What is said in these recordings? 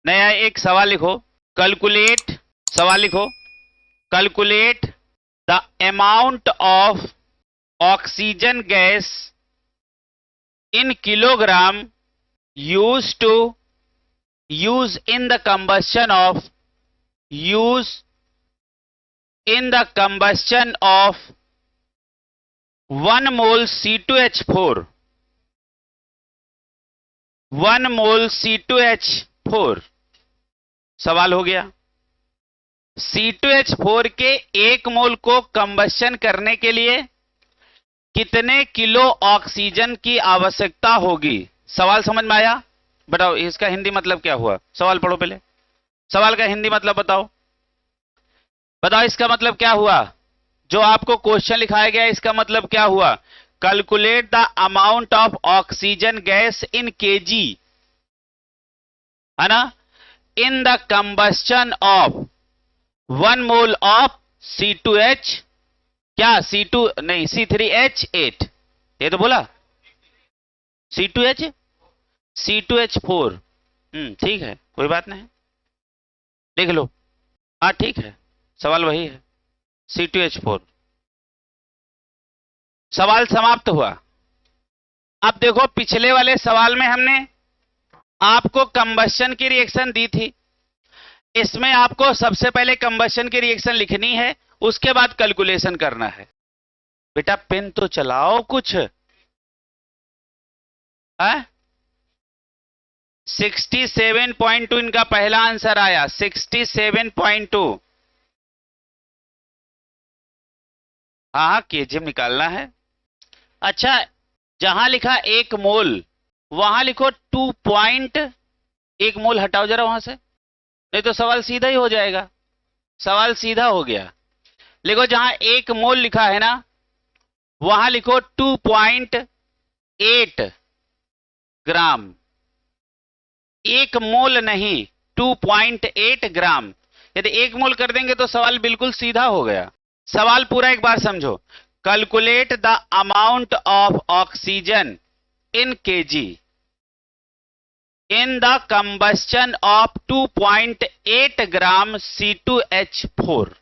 नया एक सवाल लिखो। कैलकुलेट, सवाल लिखो, calculate the amount of oxygen gas in kilogram use to use in the combustion of use in the combustion of 1 mole C2H4, 1 mole C2H4। सवाल हो गया, C2H4 के 1 मोल को कंबस्शन करने के लिए कितने किलो ऑक्सीजन की आवश्यकता होगी। सवाल समझ में आया? बताओ इसका हिंदी मतलब क्या हुआ। सवाल पढ़ो पहले, सवाल का हिंदी मतलब बताओ। बताओ इसका मतलब क्या हुआ, जो आपको क्वेश्चन लिखाया गया इसका मतलब क्या हुआ। Calculate the amount of oxygen gas in KG, है ना, इन the combustion of 1 mole of C2H, क्या C2 नहीं C3H8, ये तो बोला C2H4। ठीक है, कोई बात नहीं, देख लो। हाँ ठीक है, सवाल वही है C2H4। सवाल समाप्त हुआ। अब देखो पिछले वाले सवाल में हमने आपको कंबस्शन की रिएक्शन दी थी, इसमें आपको सबसे पहले कंबस्शन की रिएक्शन लिखनी है, उसके बाद कैलकुलेशन करना है। बेटा पेन तो चलाओ कुछ है। 67.2 इनका पहला आंसर आया, 67.2। हाँ केजीएम निकालना है। अच्छा, जहां लिखा 1 मोल वहां लिखो 2.1 मोल, हटाओ जरा वहां से, नहीं तो सवाल सीधा ही हो जाएगा। सवाल सीधा हो गया। लिखो जहां 1 मोल लिखा है ना वहां लिखो 2.8 ग्राम। 1 मोल नहीं, 2.8 ग्राम। यदि 1 मोल कर देंगे तो सवाल बिल्कुल सीधा हो गया। सवाल पूरा एक बार समझो। Calculate the amount of oxygen in KG in the combustion of 2.8 gram C2H4।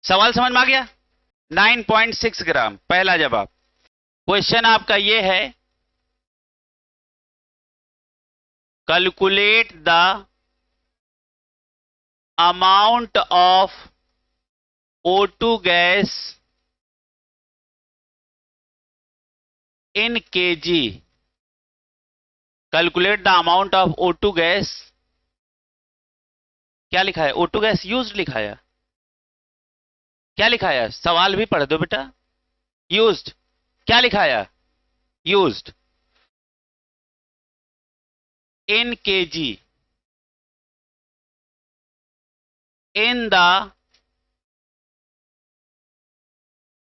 सवाल समझ में आ गया? 9.6 ग्राम पहला जवाब। क्वेश्चन आपका यह है, calculate the amount of O2 gas in KG. Calculate the amount of O2 gas, क्या लिखा है? O2 गैस यूज्ड लिखा है, क्या लिखा है? सवाल भी पढ़ दो बेटा। यूज्ड, क्या लिखा है? Used in KG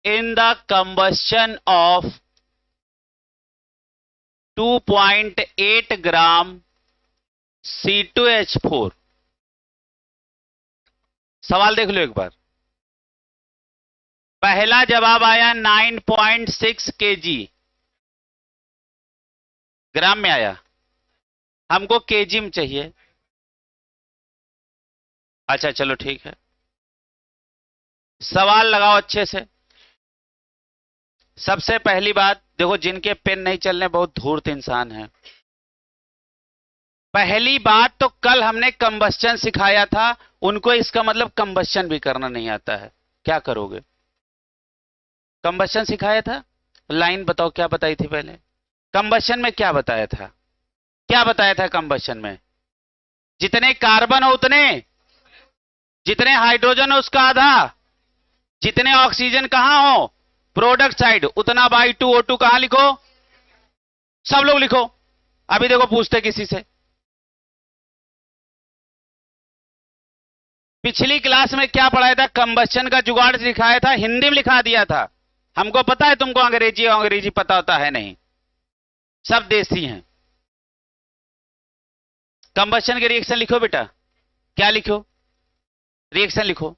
in the combustion of 2.8 gram C2H4। सवाल देख लो एक बार। पहला जवाब आया 9.6 केजी, ग्राम में आया, हमको केजी में चाहिए। अच्छा चलो ठीक है, सवाल लगाओ अच्छे से। सबसे पहली बात देखो, जिनके पेन नहीं चलने बहुत धूर्त इंसान है। पहली बात तो कल हमने कंबस्शन सिखाया था, उनको इसका मतलब कंबस्शन भी करना नहीं आता है, क्या करोगे? कंबस्शन सिखाया था, लाइन बताओ क्या बताई थी पहले। कंबस्शन में क्या बताया था? क्या बताया था कंबस्शन में? जितने कार्बन हो उतने, जितने हाइड्रोजन हो उसका आधा, जितने ऑक्सीजन कहां हो प्रोडक्ट साइड, उतना बाई 2O2 कहां लिखो? सब लोग लिखो। अभी देखो पूछते किसी से, पिछली क्लास में क्या पढ़ाया था? कंबस्शन का जुगाड़ सिखाया था, हिंदी में लिखा दिया था। हमको पता है तुमको अंग्रेजी पता होता है नहीं, सब देसी हैं। कंबस्शन के रिएक्शन लिखो बेटा, क्या लिखो? रिएक्शन लिखो।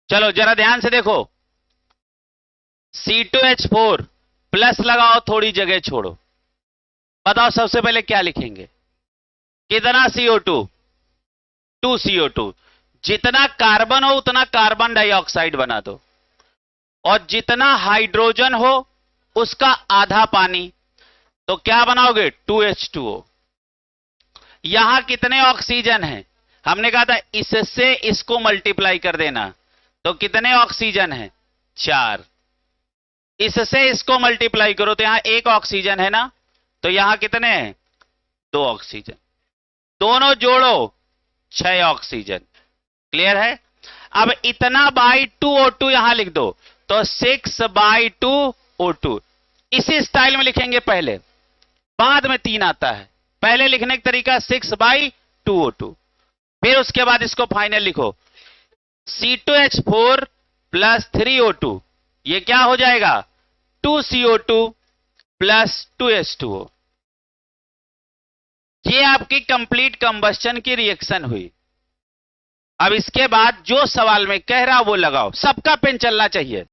चलो जरा ध्यान से देखो, C2H4 प्लस लगाओ, थोड़ी जगह छोड़ो, बताओ सबसे पहले क्या लिखेंगे? कितना CO2? 2 CO2। जितना कार्बन हो उतना कार्बन डाइऑक्साइड बना दो, और जितना हाइड्रोजन हो उसका आधा पानी, तो क्या बनाओगे? 2H2O। यहां कितने ऑक्सीजन हैं? हमने कहा था इससे इसको मल्टीप्लाई कर देना, तो कितने ऑक्सीजन हैं? 4। इससे इसको मल्टीप्लाई करो तो यहां 1 ऑक्सीजन है ना, तो यहां कितने हैं? 2 ऑक्सीजन। दोनों जोड़ो 6 ऑक्सीजन। क्लियर है? अब इतना बाई 2O2 यहां लिख दो, तो 6/2O2। इसी स्टाइल में लिखेंगे पहले, बाद में 3 आता है। पहले लिखने का तरीका 6/2O2, फिर उसके बाद इसको फाइनल लिखो, C2H4 प्लस 3O2, ये क्या हो जाएगा? 2CO2 plus 2H2O। ये आपकी कंप्लीट कंबस्शन की रिएक्शन हुई। अब इसके बाद जो सवाल में कह रहा वो लगाओ, सबका पेन चलना चाहिए।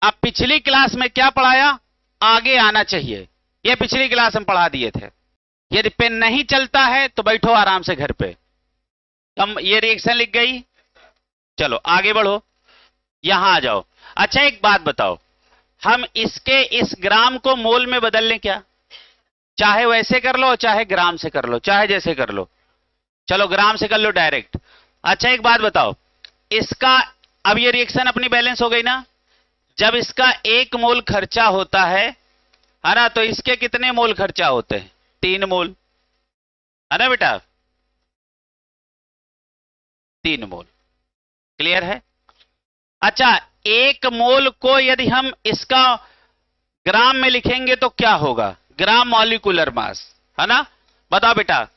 अब पिछली क्लास में क्या पढ़ाया, आगे आना चाहिए। ये पिछली क्लास में पढ़ा दिए थे। यदि पेन नहीं चलता है तो बैठो आराम से घर पे। हम ये रिएक्शन लिख गई, चलो आगे बढ़ो, यहां आ जाओ। अच्छा एक बात बताओ, हम इसके इस ग्राम को मोल में बदल लें क्या? चाहे वैसे कर लो, चाहे ग्राम से कर लो, चाहे जैसे कर लो। चलो ग्राम से कर लो डायरेक्ट। अच्छा एक बात बताओ, इसका अब ये रिएक्शन अपनी बैलेंस हो गई ना? जब इसका 1 मोल खर्चा होता है ना, तो इसके कितने मोल खर्चा होते हैं? 3 मोल, है ना बेटा? 3 मोल। क्लियर है? अच्छा 1 मोल को यदि हम इसका ग्राम में लिखेंगे तो क्या होगा? ग्राम मॉलिक्यूलर मास, है ना? बताओ बेटा,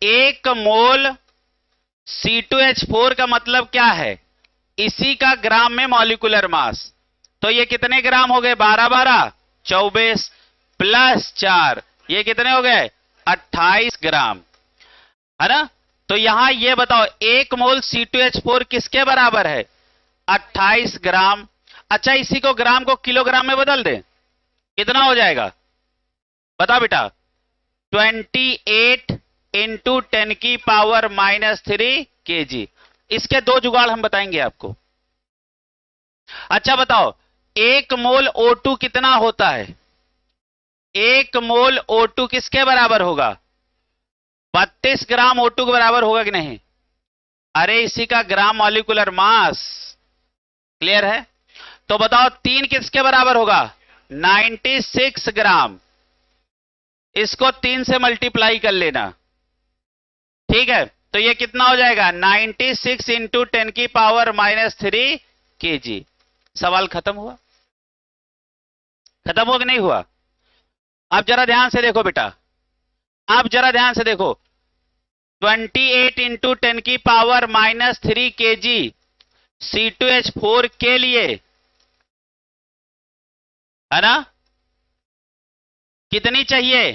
1 मोल C2H4 का मतलब क्या है? इसी का ग्राम में मॉलिक्यूलर मास। तो ये कितने ग्राम हो गए? 12 24 प्लस 4, ये कितने हो गए? 28 ग्राम, है ना? तो यहां ये बताओ 1 मोल C2H4 किसके बराबर है? 28 ग्राम। अच्छा इसी को ग्राम को किलोग्राम में बदल दें, कितना हो जाएगा? बता बेटा। 28 इंटू 10 की पावर -3 kg। इसके 2 जुगाड़ हम बताएंगे आपको। अच्छा बताओ 1 मोल O2 कितना होता है? 1 मोल O2 किसके बराबर होगा? 32 ग्राम O2 के बराबर होगा कि नहीं? अरे इसी का ग्राम मॉलिक्यूलर मास। क्लियर है? तो बताओ 3 किसके बराबर होगा? 96 ग्राम। इसको 3 से मल्टीप्लाई कर लेना, ठीक है? तो ये कितना हो जाएगा? 96 इंटू 10 की पावर -3 kg। सवाल खत्म हुआ? खत्म हुआ कि नहीं हुआ? अब जरा ध्यान से देखो बेटा, अब जरा ध्यान से देखो, 28 इंटू 10 की पावर -3 kg C2H4 के लिए, है ना? कितनी चाहिए?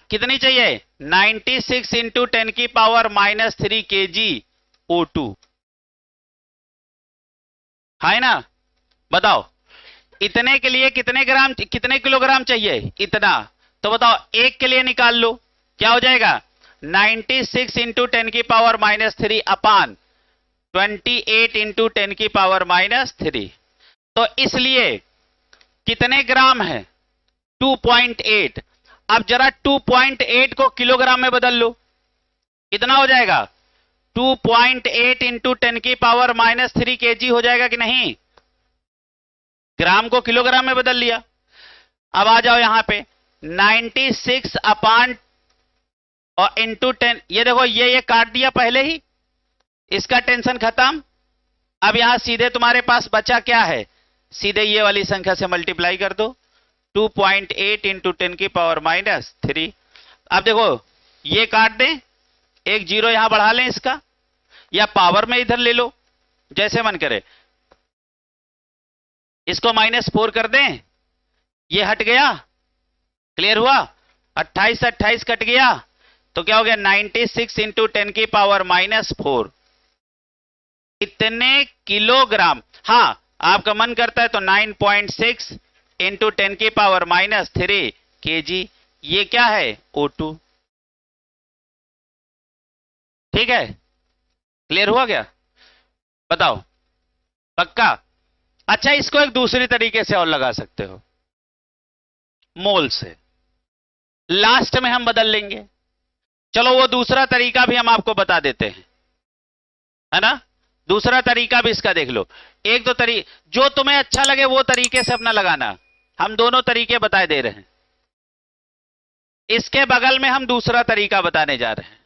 कितनी चाहिए? 96 इंटू 10 की पावर -3 kg O2, है ना? बताओ इतने के लिए कितने ग्राम, कितने किलोग्राम चाहिए? इतना। तो बताओ 1 के लिए निकाल लो, क्या हो जाएगा? 96 इंटू 10 की पावर -3 अपान 28 इंटू 10 की पावर -3। तो इसलिए कितने ग्राम है? 2.8। अब जरा 2.8 को किलोग्राम में बदल लो, कितना हो जाएगा? 2.8 इंटू 10 की पावर -3 kg हो जाएगा कि नहीं? ग्राम को किलोग्राम में बदल लिया। अब आ जाओ यहां पे 96 अपान और इंटू 10, ये देखो ये काट दिया पहले ही, इसका टेंशन खत्म। अब यहां सीधे तुम्हारे पास बचा क्या है? सीधे ये वाली संख्या से मल्टीप्लाई कर दो, 2.8 इंटू 10 की पावर -3। अब देखो ये काट दें, एक 0 यहां बढ़ा लें इसका, या पावर में इधर ले लो, जैसे मन करे। इसको -4 कर दें, ये हट गया। क्लियर हुआ? 28 से 28 कट गया, तो क्या हो गया? 96 इंटू 10 की पावर -4 इतने किलोग्राम। हां आपका मन करता है तो 9.6 इंटू 10 की पावर -3 kg ये क्या है O2। ठीक है, क्लियर हुआ क्या? बताओ, पक्का? अच्छा, इसको एक दूसरी तरीके से और लगा सकते हो, मोल से। लास्ट में हम बदल लेंगे। चलो वो दूसरा तरीका भी हम आपको बता देते हैं, है ना? दूसरा तरीका भी इसका देख लो। एक दो जो तुम्हें अच्छा लगे वो तरीके से अपना लगाना। हम दोनों तरीके बताए दे रहे हैं। इसके बगल में हम दूसरा तरीका बताने जा रहे हैं।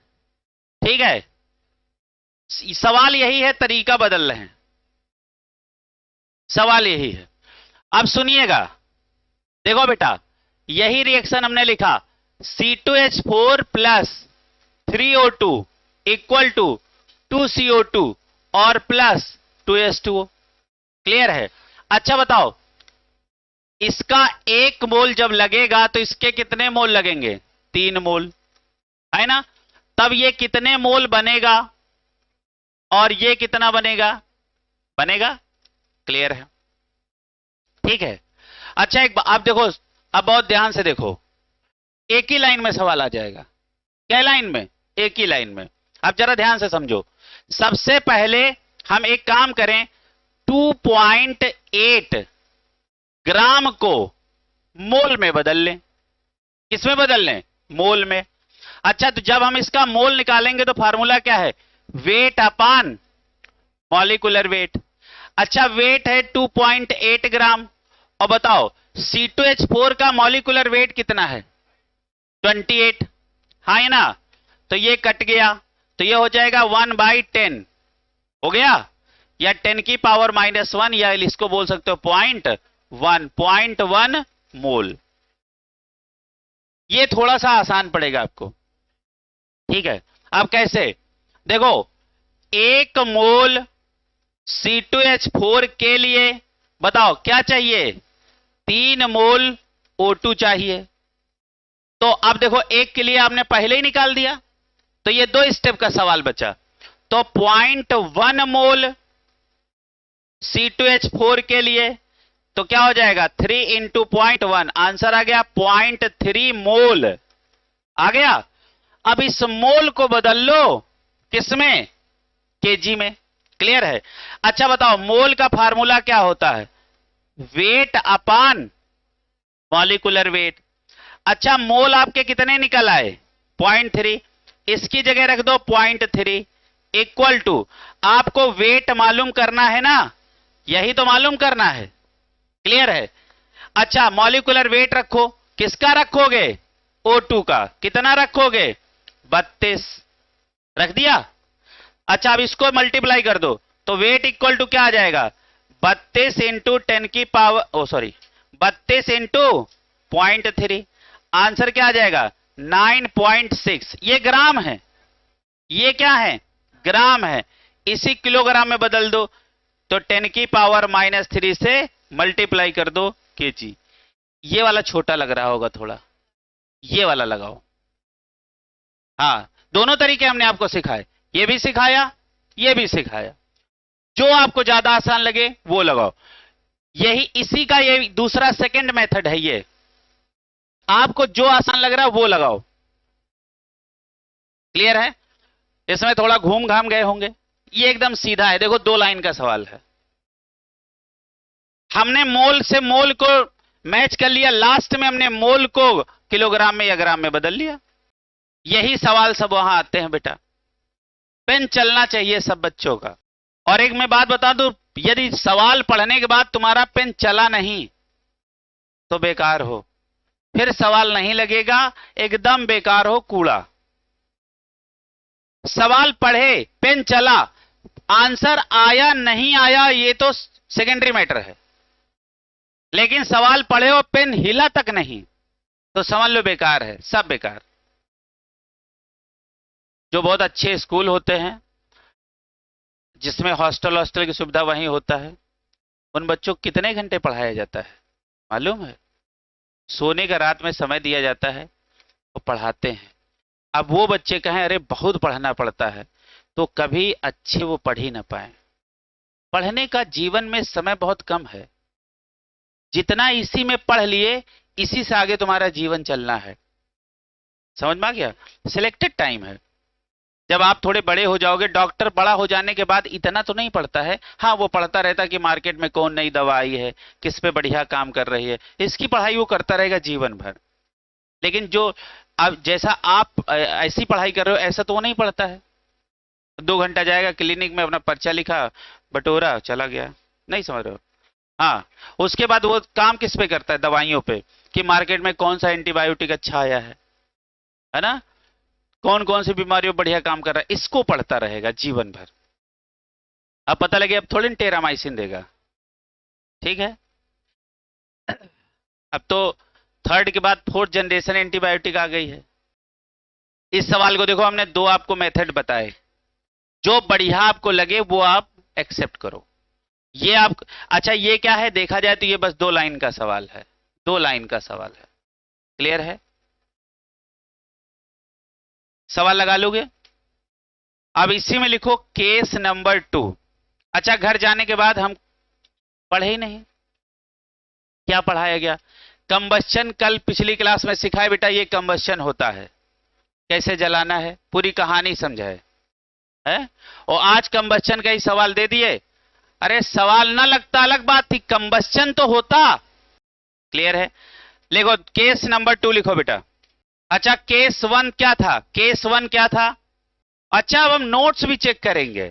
ठीक है, सवाल यही है, तरीका बदल रहे हैं, सवाल यही है। अब सुनिएगा, देखो बेटा, यही रिएक्शन हमने लिखा, C2H4 plus 3O2 equal to 2CO2 और प्लस 2H2O। क्लियर है? अच्छा बताओ, इसका 1 मोल जब लगेगा तो इसके कितने मोल लगेंगे? 3 मोल, है ना? तब ये कितने मोल बनेगा और ये कितना बनेगा? बनेगा। क्लियर है? ठीक है। अच्छा, एक आप देखो, अब बहुत ध्यान से देखो, एक ही लाइन में सवाल आ जाएगा। क्या लाइन में? एक ही लाइन में। अब जरा ध्यान से समझो। सबसे पहले हम एक काम करें, 2.8 ग्राम को मोल में बदल लें। किसमें बदल लें? मोल में। अच्छा, तो जब हम इसका मोल निकालेंगे तो फार्मूला क्या है? वेट अपान मॉलिक्यूलर वेट। अच्छा, वेट है 2.8 ग्राम, और बताओ C2H4 का मॉलिक्यूलर वेट कितना है? 28, हाँ है ना? तो ये कट गया, तो ये हो जाएगा 1/10 हो गया, या 10 की पावर -1, या इसको बोल सकते हो 0.1 मोल। ये थोड़ा सा आसान पड़ेगा आपको। ठीक है, अब कैसे? देखो, 1 मोल C2H4 के लिए बताओ क्या चाहिए? 3 मोल O2 चाहिए। तो अब देखो, एक के लिए आपने पहले ही निकाल दिया, तो ये 2 स्टेप का सवाल बचा। तो 0.1 मोल C2H4 के लिए, तो क्या हो जाएगा? 3 इंटू 0.1, आंसर आ गया 0.3 मोल आ गया। अब इस मोल को बदल लो किसमें? केजी में। क्लियर है? अच्छा बताओ, मोल का फार्मूला क्या होता है? वेट अपान मॉलिक्यूलर वेट। अच्छा, मोल आपके कितने निकल आए? 0.3। इसकी जगह रख दो 0.3 इक्वल टू, आपको वेट मालूम करना है ना, यही तो मालूम करना है। क्लियर है? अच्छा, मॉलिक्यूलर वेट रखो। किसका रखोगे? O2 का। कितना रखोगे? 32 रख दिया। अच्छा, अब इसको मल्टीप्लाई कर दो, तो वेट इक्वल टू क्या आ जाएगा? 32 इंटू 10 की पावर 32 इंटू 0.3, आंसर क्या आ जाएगा? 9.6। ये ग्राम है, ये क्या है? ग्राम है। इसी किलोग्राम में बदल दो, तो 10 की पावर -3 से मल्टीप्लाई कर दो केजी। ये वाला छोटा लग रहा होगा थोड़ा, ये वाला लगाओ। हाँ, दोनों तरीके हमने आपको सिखाए, ये भी सिखाया, ये भी सिखाया। जो आपको ज्यादा आसान लगे वो लगाओ। यही इसी का ये दूसरा सेकंड मेथड है। ये आपको जो आसान लग रहा है वो लगाओ। क्लियर है? इसमें थोड़ा घूम घाम गए होंगे, ये एकदम सीधा है। देखो, 2 लाइन का सवाल है, हमने मोल से मोल को मैच कर लिया, लास्ट में हमने मोल को किलोग्राम में या ग्राम में बदल लिया। यही सवाल सब वहां आते हैं बेटा। पेन चलना चाहिए सब बच्चों का। और एक मैं बात बता दूं, यदि सवाल पढ़ने के बाद तुम्हारा पेन चला नहीं तो बेकार हो, फिर सवाल नहीं लगेगा, एकदम बेकार हो, कूड़ा। सवाल पढ़े, पेन चला, आंसर आया नहीं आया ये तो सेकेंडरी मैटर है, लेकिन सवाल पढ़े और पेन हिला तक नहीं तो समझ लो बेकार है, सब बेकार। जो बहुत अच्छे स्कूल होते हैं जिसमें हॉस्टल की सुविधा वहीं होता है, उन बच्चों को कितने घंटे पढ़ाया जाता है मालूम है? सोने का रात में समय दिया जाता है, वो पढ़ाते हैं। अब वो बच्चे कहें अरे बहुत पढ़ना पड़ता है, तो कभी अच्छे वो पढ़ ही ना पाए। पढ़ने का जीवन में समय बहुत कम है, जितना इसी में पढ़ लिए इसी से आगे तुम्हारा जीवन चलना है। समझ में आ गया? सिलेक्टेड टाइम है। जब आप थोड़े बड़े हो जाओगे, डॉक्टर बड़ा हो जाने के बाद इतना तो नहीं पढ़ता है, हाँ वो पढ़ता रहता कि मार्केट में कौन नई दवा आई है, किस पे बढ़िया काम कर रही है, इसकी पढ़ाई वो करता रहेगा जीवन भर। लेकिन जो अब जैसा आप ऐसी पढ़ाई कर रहे हो ऐसा तो वो नहीं पढ़ता है। 2 घंटा जाएगा क्लिनिक में, अपना पर्चा लिखा, बटोरा, चला गया। नहीं समझ रहे हो? हाँ, उसके बाद वो काम किस पे करता है? दवाइयों पे, कि मार्केट में कौन सा एंटीबायोटिक अच्छा आया है ना, कौन कौन सी बीमारियों बढ़िया काम कर रहा है, इसको पढ़ता रहेगा जीवन भर। अब पता लगे अब थोड़ी टेरामाइसिन देगा, ठीक है? अब तो थर्ड के बाद फोर्थ जनरेशन एंटीबायोटिक आ गई है। इस सवाल को देखो, हमने दो आपको मेथड बताए, जो बढ़िया आपको लगे वो आप एक्सेप्ट करो। ये आप, अच्छा ये क्या है देखा जाए तो ये बस 2 लाइन का सवाल है, 2 लाइन का सवाल है। क्लियर है? सवाल लगा लोगे? अब इसी में लिखो केस नंबर 2। अच्छा, घर जाने के बाद हम पढ़े ही नहीं, क्या पढ़ाया गया? कंबस्चन कल पिछली क्लास में सिखाए बेटा, ये कंबस्चन होता है, कैसे जलाना है, पूरी कहानी समझाए है। और आज कंबस्चन का ही सवाल दे दिए। अरे सवाल ना लगता अलग बात थी, कंबस्चन तो होता। क्लियर है? लिखो केस नंबर 2 लिखो बेटा। अच्छा केस 1 क्या था? केस 1 क्या था? अच्छा अब हम नोट्स भी चेक करेंगे,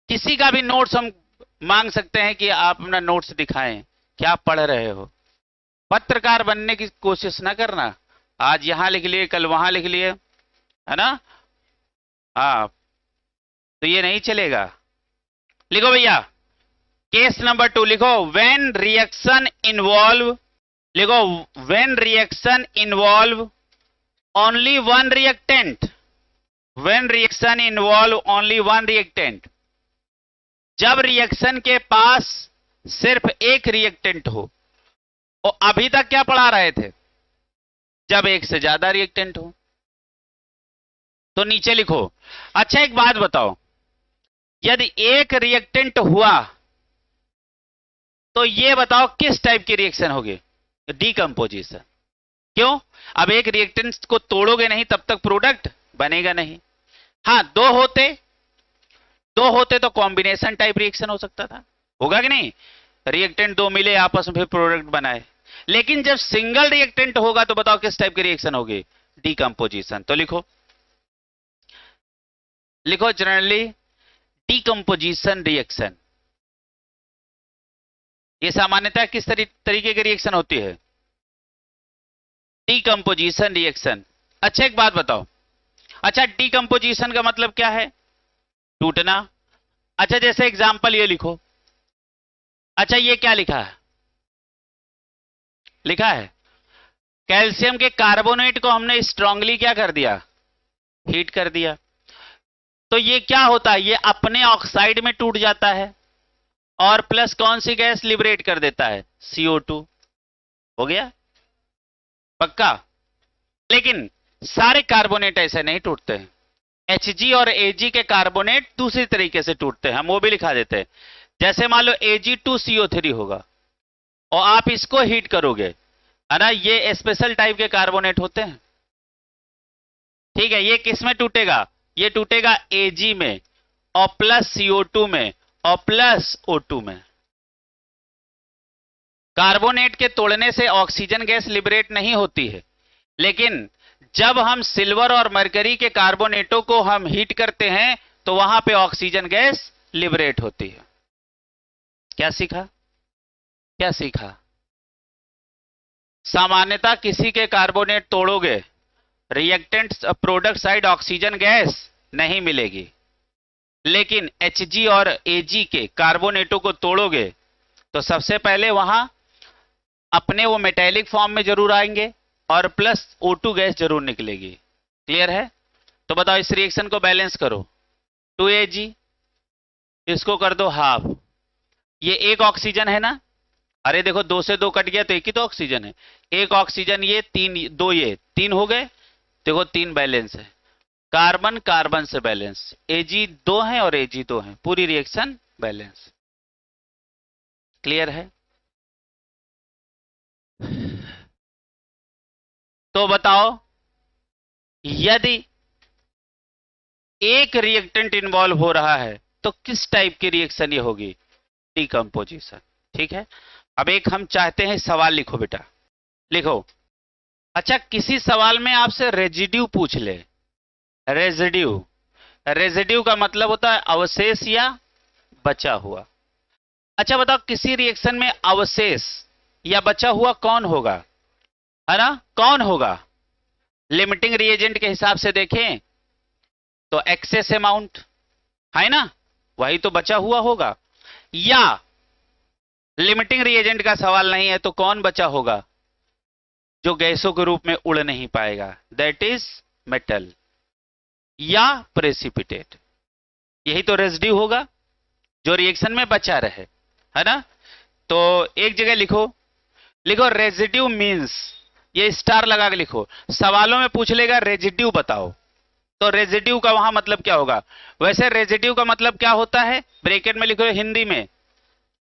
किसी का भी नोट्स हम मांग सकते हैं कि आप अपना नोट्स दिखाएं, क्या पढ़ रहे हो। पत्रकार बनने की कोशिश ना करना, आज यहां लिख लिए कल वहां लिख लिए, है ना? हाँ, तो ये नहीं चलेगा। लिखो भैया केस नंबर 2 लिखो, व्हेन रिएक्शन इन्वॉल्व, लिखो when reaction involve only one reactant, when reaction involve only one reactant, जब रिएक्शन के पास सिर्फ एक रिएक्टेंट हो। और अभी तक क्या पढ़ा रहे थे? जब एक से ज्यादा रिएक्टेंट हो। तो नीचे लिखो। अच्छा एक बात बताओ, यदि एक रिएक्टेंट हुआ तो ये बताओ किस टाइप की रिएक्शन होगी? डीकंपोजिशन। क्यों? अब एक रिएक्टेंट को तोड़ोगे नहीं तब तक प्रोडक्ट बनेगा नहीं। हाँ, दो होते तो कॉम्बिनेशन टाइप रिएक्शन हो सकता था, होगा कि नहीं? रिएक्टेंट दो मिले आपस में फिर प्रोडक्ट बनाए। लेकिन जब सिंगल रिएक्टेंट होगा तो बताओ किस टाइप की रिएक्शन होगी? डीकंपोजिशन। तो लिखो, लिखो जनरली डीकंपोजिशन रिएक्शन। ये सामान्यतः किस तरीके की रिएक्शन होती है? Decomposition reaction. अच्छा एक बात बताओ, अच्छा डीकंपोजिशन का मतलब क्या है? टूटना। अच्छा जैसे एग्जांपल ये लिखो, अच्छा ये क्या लिखा है? लिखा है कैल्शियम के कार्बोनेट को हमने स्ट्रांगली क्या कर दिया? हीट कर दिया। तो ये क्या होता है? ये अपने ऑक्साइड में टूट जाता है और प्लस कौन सी गैस लिबरेट कर देता है? CO2। हो गया पक्का? लेकिन सारे कार्बोनेट ऐसे नहीं टूटते हैं। Hg और Ag के कार्बोनेट दूसरी तरीके से टूटते हैं, हम वो भी लिखा देते हैं। जैसे मान लो Ag2CO3 होगा और आप इसको हीट करोगे, है ना, ये स्पेशल टाइप के कार्बोनेट होते हैं। ठीक है, ये किस में टूटेगा? ये टूटेगा Ag में और प्लस CO2 में और प्लस O2 में। कार्बोनेट के तोड़ने से ऑक्सीजन गैस लिबरेट नहीं होती है, लेकिन जब हम सिल्वर और मरकरी के कार्बोनेटों को हम हीट करते हैं तो वहां पे ऑक्सीजन गैस लिबरेट होती है। क्या सीखा? क्या सीखा? सामान्यतः किसी के कार्बोनेट तोड़ोगे, reactant product side oxygen gas नहीं मिलेगी। लेकिन Hg और Ag के कार्बोनेटों को तोड़ोगे तो सबसे पहले वहां अपने वो मेटेलिक फॉर्म में जरूर आएंगे और प्लस O2 गैस जरूर निकलेगी। क्लियर है? तो बताओ इस रिएक्शन को बैलेंस करो। 2Ag, इसको कर दो हाफ, ये एक ऑक्सीजन है ना? अरे देखो 2 से 2 कट गया तो एक ही तो ऑक्सीजन है। एक ऑक्सीजन, ये 3, 2 ये 3 हो गए। देखो 3 बैलेंस है, कार्बन कार्बन से बैलेंस, Ag2 है और Ag2 है, पूरी रिएक्शन बैलेंस। क्लियर है? तो बताओ यदि एक रिएक्टेंट इन्वॉल्व हो रहा है तो किस टाइप की रिएक्शन ये होगी? डिकम्पोजिशन। ठीक है, अब एक हम चाहते हैं सवाल लिखो बेटा, लिखो। अच्छा, किसी सवाल में आपसे रेजिड्यू पूछ ले, रेजिड्यू, रेजिड्यू का मतलब होता है अवशेष या बचा हुआ। अच्छा बताओ, किसी रिएक्शन में अवशेष या बचा हुआ कौन होगा? है ना, कौन होगा? लिमिटिंग रिएजेंट के हिसाब से देखें तो एक्सेस अमाउंट है ना, वही तो बचा हुआ होगा। या लिमिटिंग रिएजेंट का सवाल नहीं है तो कौन बचा होगा? जो गैसों के रूप में उड़ नहीं पाएगा, दैट इज मेटल या प्रेसिपिटेट। यही तो रेजिड्यू होगा जो रिएक्शन में बचा रहे, है ना। तो एक जगह लिखो, लिखो रेजिड्यू मींस, ये स्टार लगा के लिखो। सवालों में पूछ लेगा रेजिड्यू बताओ, तो रेजिड्यू का वहां मतलब क्या होगा? वैसे रेजिड्यू का मतलब क्या होता है? ब्रैकेट में लिखो हिंदी में,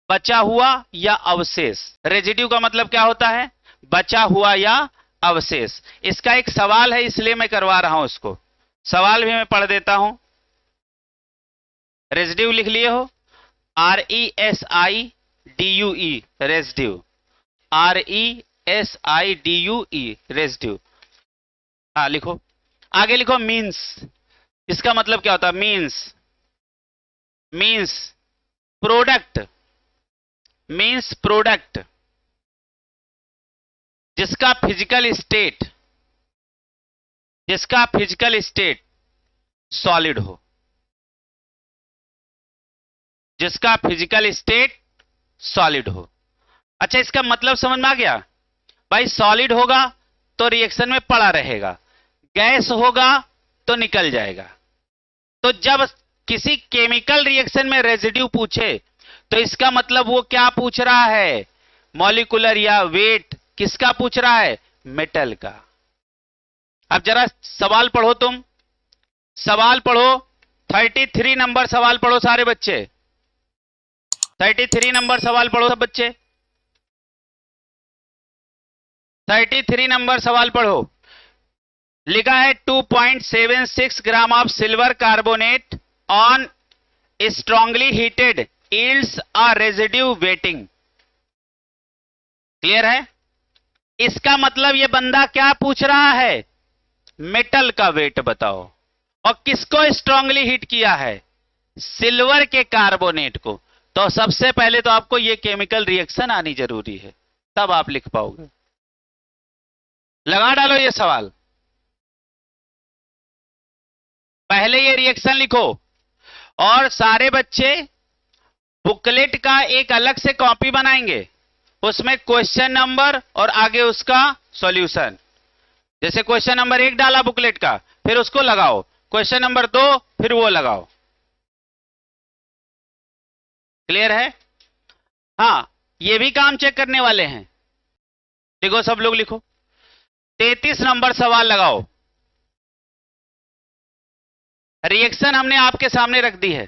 बचा हुआ या अवशेष। रेजिड्यू का मतलब क्या होता है? बचा हुआ या अवशेष। इसका एक सवाल है इसलिए मैं करवा रहा हूं इसको, सवाल भी मैं पढ़ देता हूं। रेजिड्यू लिख लिए हो, RESIDUE, रेजिड्यू, RESIDUE, रेजिड्यू। हाँ लिखो, आगे लिखो मींस। इसका मतलब क्या होता है? Means, means product, means product जिसका फिजिकल स्टेट, जिसका फिजिकल स्टेट सॉलिड हो, जिसका फिजिकल स्टेट सॉलिड हो। अच्छा, इसका मतलब समझ में आ गया भाई? सॉलिड होगा तो रिएक्शन में पड़ा रहेगा, गैस होगा तो निकल जाएगा। तो जब किसी केमिकल रिएक्शन में रेजिड्यू पूछे तो इसका मतलब वो क्या पूछ रहा है? मॉलिक्यूलर या वेट किसका पूछ रहा है? मेटल का। अब जरा सवाल पढ़ो, तुम सवाल पढ़ो, 33 नंबर सवाल पढ़ो सारे बच्चे, 33 नंबर सवाल पढ़ो सब बच्चे, 33 नंबर सवाल पढ़ो। लिखा है 2.76 gram of silver carbonate on strongly heated yields a residue waiting. Clear है? इसका मतलब ये बंदा क्या पूछ रहा है? मेटल का वेट बताओ। और किसको स्ट्रांगली हीट किया है? सिल्वर के कार्बोनेट को। तो सबसे पहले तो आपको ये केमिकल रिएक्शन आनी जरूरी है, तब आप लिख पाओगे। लगा डालो ये सवाल, पहले ये रिएक्शन लिखो। और सारे बच्चे बुकलेट का एक अलग से कॉपी बनाएंगे, उसमें क्वेश्चन नंबर और आगे उसका सॉल्यूशन। जैसे क्वेश्चन नंबर 1 डाला बुकलेट का, फिर उसको लगाओ, क्वेश्चन नंबर 2 फिर वो लगाओ। क्लियर है? हाँ, ये भी काम चेक करने वाले हैं। लिखो सब लोग लिखो, 33 नंबर सवाल लगाओ। रिएक्शन हमने आपके सामने रख दी है।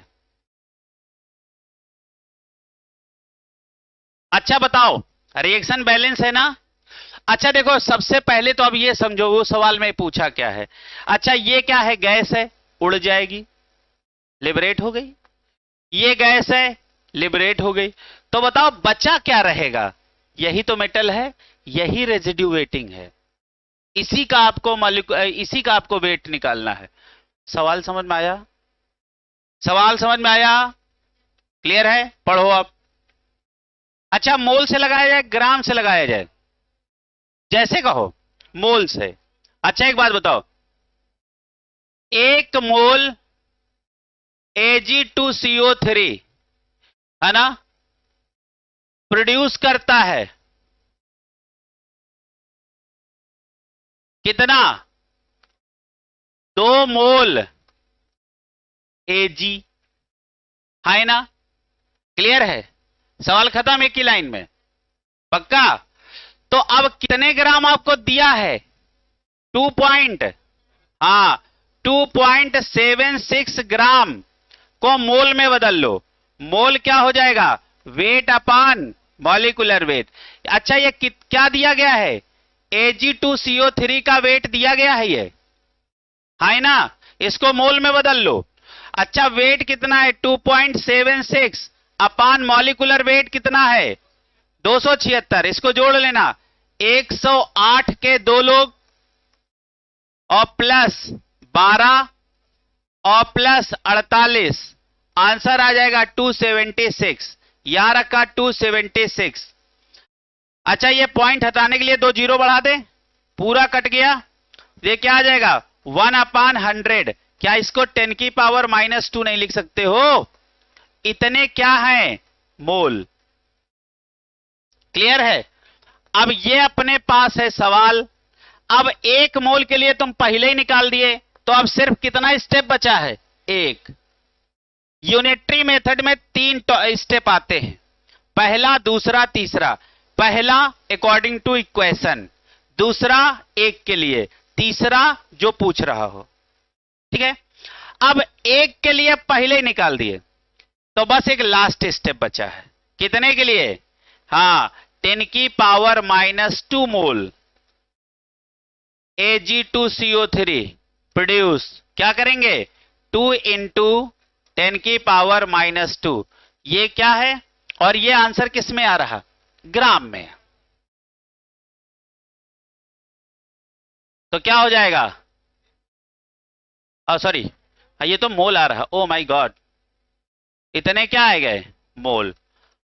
अच्छा बताओ, रिएक्शन बैलेंस है ना? अच्छा देखो, सबसे पहले तो अब ये समझो वो सवाल में पूछा क्या है। अच्छा ये क्या है? गैस है, उड़ जाएगी, लिबरेट हो गई। ये गैस है, लिबरेट हो गई। तो बताओ बचा क्या रहेगा? यही तो मेटल है, यही रेजिड्यू वेटिंग है। इसी का आपको वेट निकालना है। सवाल समझ में आया? सवाल समझ में आया? क्लियर है? पढ़ो अब। अच्छा, मोल से लगाया जाए, ग्राम से लगाया जाए? जैसे कहो, मोल से। अच्छा एक बात बताओ, 1 मोल Ag2CO3 है ना, प्रोड्यूस करता है कितना? 2 मोल Ag, है ना? क्लियर है? सवाल खत्म एक ही लाइन में, पक्का? तो अब कितने ग्राम आपको दिया है? 2 पॉइंट, हाँ 2.76 ग्राम को मोल में बदल लो। मोल क्या हो जाएगा? वेट अपान मॉलिक्यूलर वेट। अच्छा ये क्या दिया गया है? Ag2CO3 का वेट दिया गया है ये, है ना, इसको मोल में बदल लो। अच्छा वेट कितना है 2.76 अपान मॉलिक्यूलर वेट कितना है 276, इसको जोड़ लेना 108 के 2 लोग और प्लस 12 और प्लस 48, आंसर आ जाएगा 276, यहां रखा 276। अच्छा ये पॉइंट हटाने के लिए 2 जीरो बढ़ा दे, पूरा कट गया, ये क्या आ जाएगा 1/100। क्या इसको 10 की पावर -2 नहीं लिख सकते हो? इतने क्या है मोल। क्लियर है? अब ये अपने पास है सवाल। अब 1 मोल के लिए तुम पहले ही निकाल दिए, तो अब सिर्फ कितना स्टेप बचा है? 1। यूनिटरी मेथड में 3 स्टेप आते हैं, पहला, दूसरा, तीसरा। पहला अकॉर्डिंग टू इक्वेशन, दूसरा 1 के लिए, तीसरा जो पूछ रहा हो। ठीक है, अब 1 के लिए पहले ही निकाल दिए, तो बस एक लास्ट स्टेप बचा है। कितने के लिए? हां 10 की पावर -2 मोल Ag2CO3 प्रोड्यूस क्या करेंगे 2 इंटू 10 की पावर -2। ये क्या है और ये आंसर किस में आ रहा? ग्राम में। तो क्या हो जाएगा? सॉरी, ये तो मोल आ रहा। ओ माय गॉड, इतने क्या आ गए? मोल।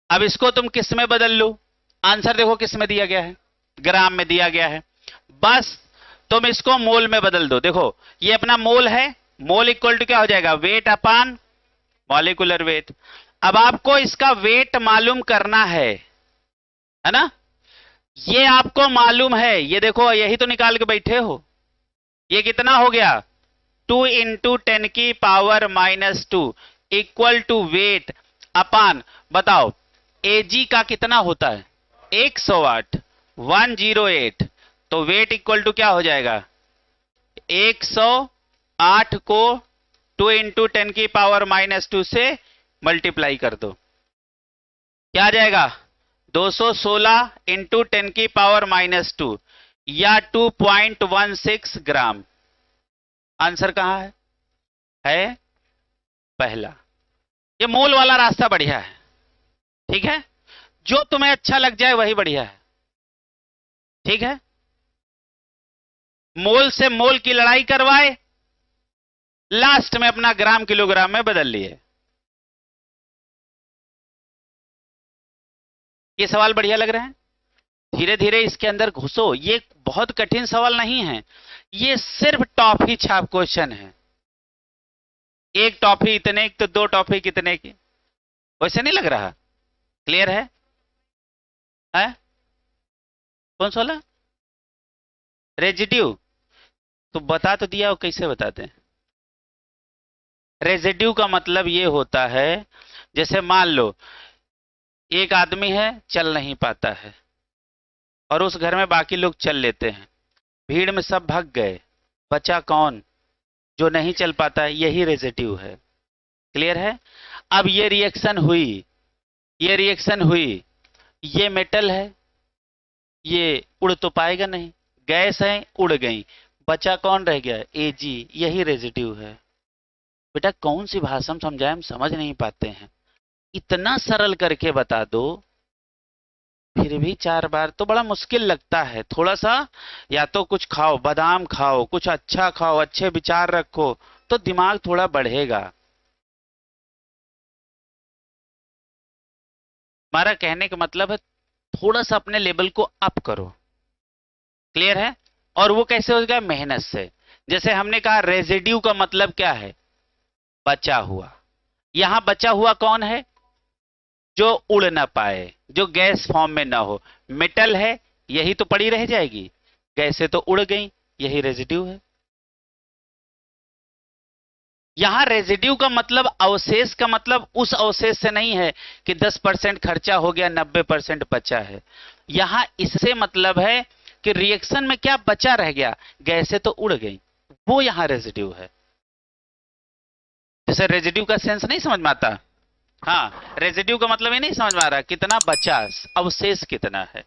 अब इसको तुम किस में बदल लो? आंसर देखो किस में दिया गया है? ग्राम में दिया गया है। बस तुम इसको मोल में बदल दो। देखो ये अपना मोल है, मोल इक्वल टू क्या हो जाएगा? वेट अपान मॉलिक्यूलर वेट। अब आपको इसका वेट मालूम करना है ना? ये आपको मालूम है, ये देखो यही तो निकाल के बैठे हो। ये कितना हो गया? 2 इंटू 10 की पावर -2 इक्वल टू वेट अपान, बताओ एजी का कितना होता है? 108, 108। तो वेट इक्वल टू क्या हो जाएगा? 108 को 2 इंटू 10 की पावर -2 से मल्टीप्लाई कर दो, क्या आ जाएगा? 216 इंटू 10 की पावर -2 या 2.16 ग्राम। आंसर कहां है? पहला। ये मोल वाला रास्ता बढ़िया है। ठीक है, जो तुम्हें अच्छा लग जाए वही बढ़िया है। ठीक है, मोल से मोल की लड़ाई करवाए, लास्ट में अपना ग्राम किलोग्राम में बदल लिए। ये सवाल बढ़िया लग रहे हैं? धीरे धीरे इसके अंदर घुसो। ये बहुत कठिन सवाल नहीं है, ये सिर्फ टॉफी छाप क्वेश्चन है। एक टॉफी इतने की तो 2 टॉफी कितने की, वैसे नहीं लग रहा? क्लियर है? कौन सा वाला? रेजिड्यू? तो बता तो दिया, कैसे बताते हैं? रेजिड्यू का मतलब ये होता है, जैसे मान लो एक आदमी है चल नहीं पाता है और उस घर में बाकी लोग चल लेते हैं, भीड़ में सब भाग गए, बचा कौन? जो नहीं चल पाता है, यही रेजिड्यू है। क्लियर है? अब ये रिएक्शन हुई, ये रिएक्शन हुई, ये मेटल है, ये उड़ तो पाएगा नहीं, गैस है उड़ गई, बचा कौन रह गया? एजी, यही रेजिड्यू है। बेटा कौन सी भाषा में समझाएं, हम समझ नहीं पाते हैं। इतना सरल करके बता दो, फिर भी 4 बार तो बड़ा मुश्किल लगता है। थोड़ा सा या तो कुछ खाओ, बादाम खाओ, कुछ अच्छा खाओ, अच्छे विचार रखो, तो दिमाग थोड़ा बढ़ेगा। हमारा कहने का मतलब है थोड़ा सा अपने लेवल को अप करो। क्लियर है? और वो कैसे होगा? मेहनत से। जैसे हमने कहा रेजिड्यू का मतलब क्या है? बचा हुआ। यहां बचा हुआ कौन है? जो उड़ ना पाए, जो गैस फॉर्म में ना हो। मेटल है, यही तो पड़ी रह जाएगी, गैसें तो उड़ गई, यही रेजिड्यू है। यहां रेजिड्यू का मतलब, अवशेष का मतलब उस अवशेष से नहीं है कि 10% खर्चा हो गया 90% बचा है। यहां इससे मतलब है कि रिएक्शन में क्या बचा रह गया, गैसें तो उड़ गई, वो यहां रेजिड्यू है। जैसे रेजिड्यू का सेंस नहीं समझ में आता? हाँ, रेजिड्यू का मतलब ये नहीं समझ में आ रहा कितना बचा, अवशेष कितना है।